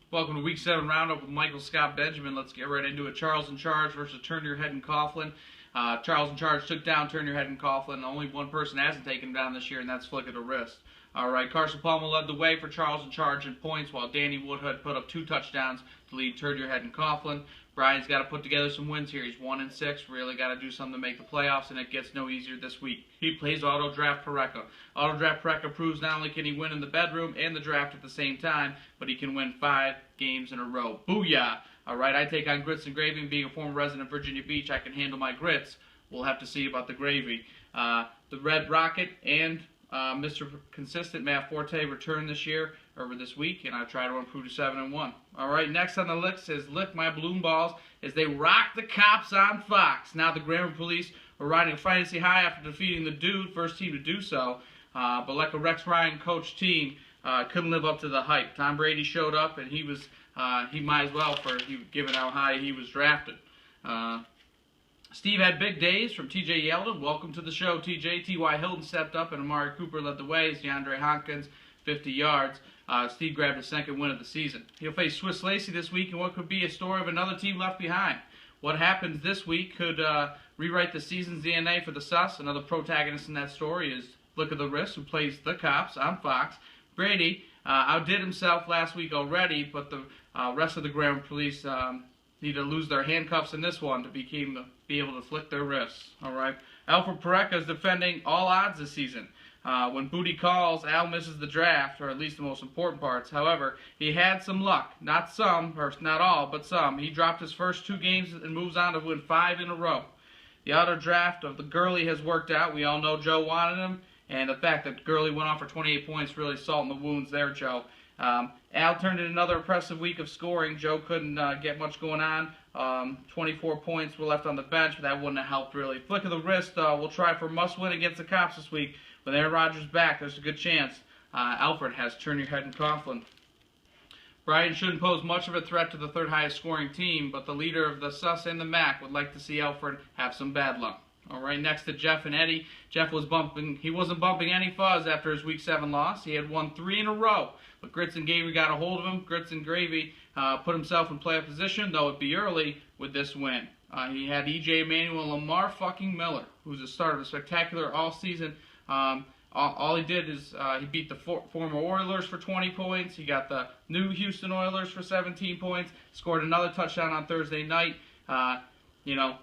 Welcome to Week 7 Roundup with Michael Scott Benjamin. Let's get right into it. Charles in Charge versus Turn Your Head and Coughlin. Charles in Charge took down Turn Your Head and Coughlin. Only one person hasn't taken him down this year, and that's Flick of the Wrist. All right, Carson Palmer led the way for Charles in Charge in points, while Danny Woodhood put up 2 touchdowns to lead Turn Your Head and Coughlin. Brian's got to put together some wins here. He's 1-6. Really got to do something to make the playoffs, and it gets no easier this week. He plays Auto Draft Pareca. Auto Draft Pareca proves not only can he win in the bedroom and the draft at the same time, but he can win 5 games in a row. Booyah! All right, I take on grits and gravy, and being a former resident of Virginia Beach, I can handle my grits. We'll have to see about the gravy. The Red Rocket and Mr. Consistent Matt Forte return this year, over this week, and I try to improve to 7-1. All right, next on the list is Lick My Balloon Balls as they rock the cops on Fox. Now the Grammar Police are riding a fantasy high after defeating the Dude, first team to do so, but like a Rex Ryan coach team, couldn't live up to the hype. Tom Brady showed up, and he might as well for given how high he was drafted. Steve had big days from T.J. Yeldon. Welcome to the show, T.J. T.Y. Hilton stepped up, and Amari Cooper led the way as DeAndre Hopkins, 50 yards. Steve grabbed his second win of the season. He'll face Swiss Lacey this week in what could be a story of another team left behind. What happens this week could rewrite the season's DNA for the Sus. Another protagonist in that story is Flick of the Wrist, who plays the cops on Fox. Brady outdid himself last week already, but the rest of the Grammar Police need to lose their handcuffs in this one to be able to flick their wrists. All right. Alfred Pareca is defending all odds this season. When Booty calls, Al misses the draft, or at least the most important parts. However, he had some luck. Not some, or not all, but some. He dropped his first 2 games and moves on to win 5 in a row. The auto draft of the Gurley has worked out. We all know Joe wanted him, and the fact that Gurley went off for 28 points really salting the wounds there, Joe. Al turned in another impressive week of scoring. Joe couldn't get much going on. 24 points were left on the bench, but that wouldn't have helped really. Flick of the Wrist will try for a must-win against the Cops this week. With Aaron Rodgers back, there's a good chance Alfred has Turn Your Head and Coughlin. Brian shouldn't pose much of a threat to the 3rd highest scoring team, but the leader of the Sus and the Mac would like to see Alfred have some bad luck. All right, next to Jeff and Eddie. Jeff wasn't bumping any fuzz after his Week 7 loss. He had won 3 in a row, but Grits and Gravy got a hold of him. Grits and Gravy put himself in playoff position, though it'd be early with this win. He had E.J. Manuel and Lamar fucking Miller, who's the start of a spectacular all-season. All he did is he beat the former Oilers for 20 points. He got the new Houston Oilers for 17 points. Scored another touchdown on Thursday night.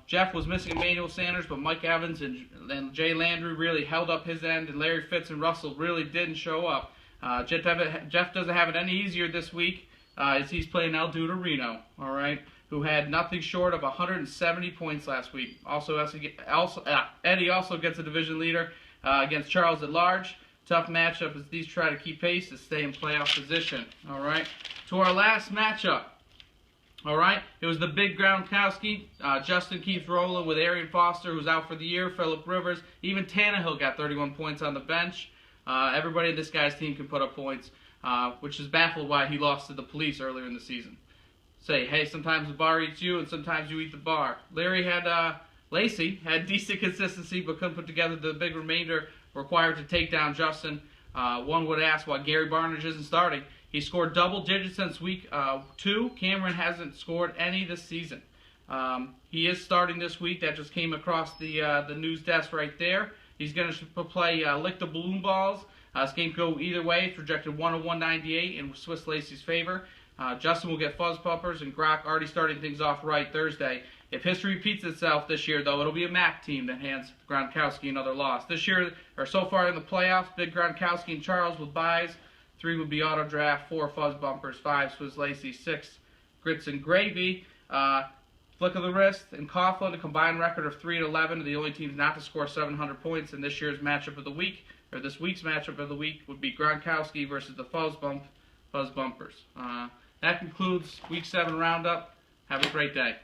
Jeff was missing Emmanuel Sanders, but Mike Evans and Jay Landry really held up his end, and Larry Fitz and Russell really didn't show up. Jeff doesn't have it any easier this week as he's playing El Duda Reno, all right, who had nothing short of 170 points last week. Eddie also gets a division leader against Charles at large. Tough matchup as these try to keep pace to stay in playoff position. All right, to our last matchup. All right, it was the big Gronkowski. Justin keeps rolling with Arian Foster, who's out for the year. Phillip Rivers, even Tannehill got 31 points on the bench. Everybody in this guy's team can put up points, which is baffled why he lost to the Police earlier in the season. Say, hey, sometimes the bar eats you, and sometimes you eat the bar. Lacey had decent consistency, but couldn't put together the big remainder required to take down Justin. One would ask why Gary Barnidge isn't starting. He scored double digits since week 2. Cameron hasn't scored any this season. He is starting this week. That just came across the news desk right there. He's going to play Lick the Balloon Balls. This game could go either way. It's projected 101.98 in Swiss Lacey's favor. Justin will get Fuzz Puppers, and Grok already starting things off right Thursday. If history repeats itself this year, though, it'll be a MAC team that hands Gronkowski another loss. This year, or so far in the playoffs, Big Gronkowski and Charles with buys. 3 would be auto draft, 4 Fuzz Bumpers, 5 Swiss Lacey, 6 Grits and Gravy. Flick of the Wrist and Coughlin, a combined record of 3-11, are the only teams not to score 700 points in this year's matchup of the week. Or this week's matchup of the week would be Gronkowski versus the Fuzz Bumpers. That concludes Week 7 Roundup. Have a great day.